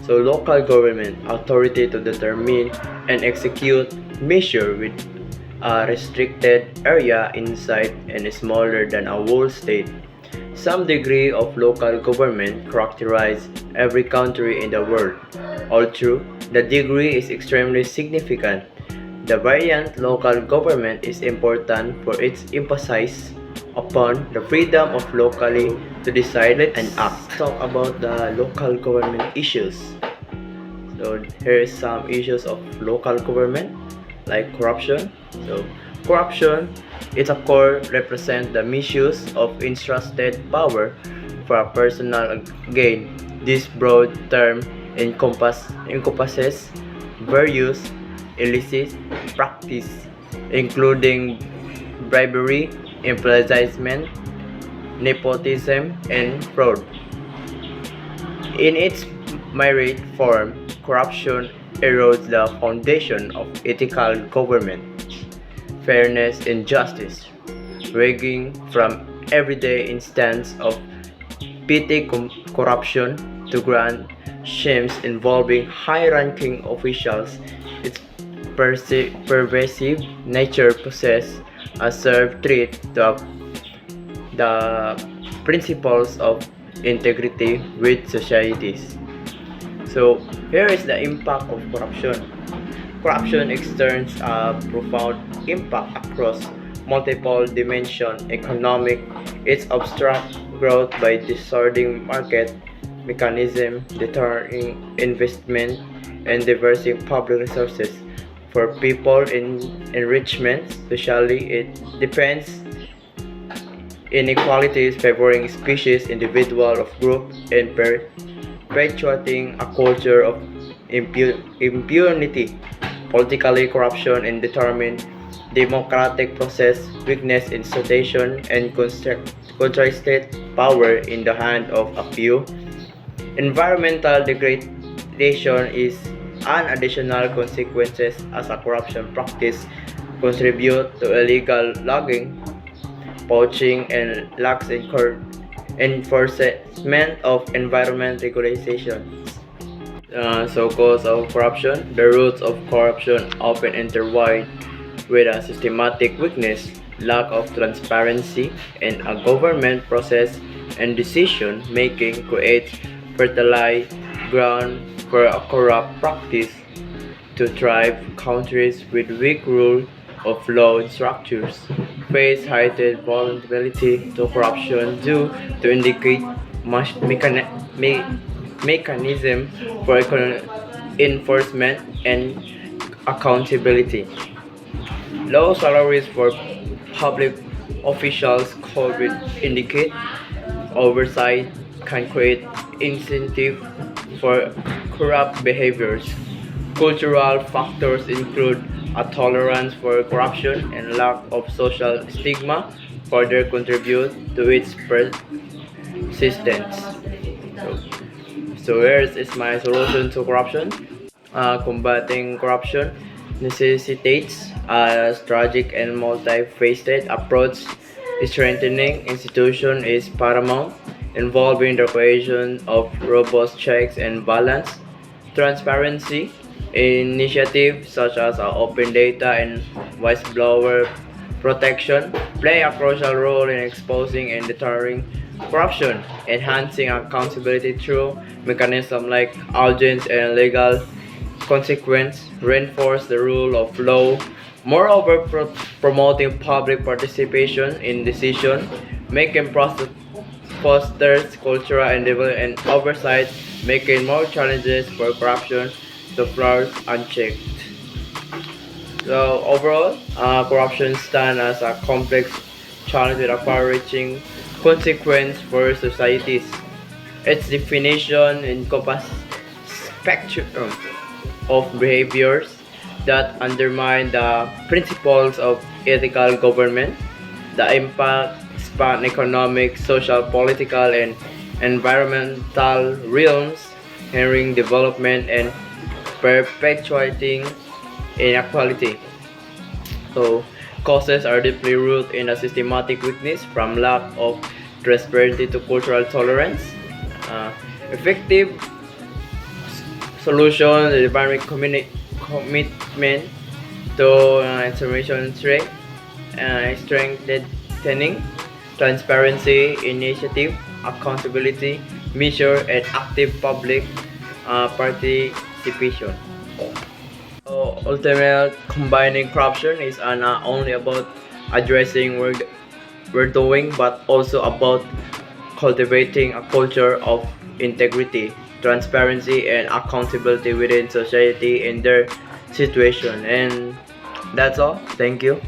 So local government authority to determine and execute measure with a restricted area inside and smaller than a whole state. Some degree of local government characterize every country in the world. Although the degree is extremely significant, the variant local government is important for its emphasis upon the freedom of locally to decide and act. Let's talk about the local government issues. So here is some issues of local government like corruption. So corruption is of course represent the misuse of entrusted power for a personal gain. This broad term encompasses various illicit practice including bribery, embezzlement, nepotism, and fraud. In its myriad form, corruption erodes the foundation of ethical government, fairness, and justice, ranging from everyday instances of petty corruption to grand schemes involving high-ranking officials. Its pervasive nature possesses a serve threat to the principles of integrity with societies. So here is the impact of corruption. Corruption exerts a profound impact across multiple dimensions: economic, its obstruct growth by distorting market mechanism, deterring investment, and diverting public resources. For people in enrichment, socially, it depends inequalities favoring species, individual of group, and perpetuating a culture of impunity. Politically, corruption and determine democratic process, weakness in institution, and concentrated power in the hand of a few. Environmental degradation is an additional consequence as a corruption practice contribute to illegal logging, poaching, and lax enforcement of environment regulations. So cause of corruption. The roots of corruption often intertwine with a systematic weakness, lack of transparency, and a government process and decision making creates fertile ground for a corrupt practice to thrive. Countries with weak rule of law structures face heightened vulnerability to corruption due to indicate mechanism for enforcement and accountability. Low salaries for public officials could indicate oversight can create incentive for corrupt behaviors. Cultural factors include a tolerance for corruption and lack of social stigma further contribute to its persistence. So here is my solution to corruption. Combating corruption necessitates a strategic and multifaceted approach. Strengthening institutions is paramount, involving the creation of robust checks and balance. Transparency initiatives such as open data and whistleblower protection play a crucial role in exposing and deterring corruption. Enhancing accountability through mechanisms like audience and legal consequence reinforce the rule of law. Moreover, promoting public participation in decision making process fosters cultural and oversight, making more challenges for corruption to flourish unchecked. So overall, corruption stands as a complex challenge with a far-reaching consequence for societies. Its definition encompasses spectrum of behaviors that undermine the principles of ethical government. The impact span economic, social, political, and environmental realms, hindering development and perpetuating inequality. So, causes are deeply rooted in a systematic weakness from lack of transparency to cultural tolerance. Effective solution, the environment commitment to information strengthening transparency, initiative, accountability, measure, and active public participation. So ultimately, combining corruption is not only about addressing we're doing, but also about cultivating a culture of integrity, transparency, and accountability within society in their situation. And that's all. Thank you.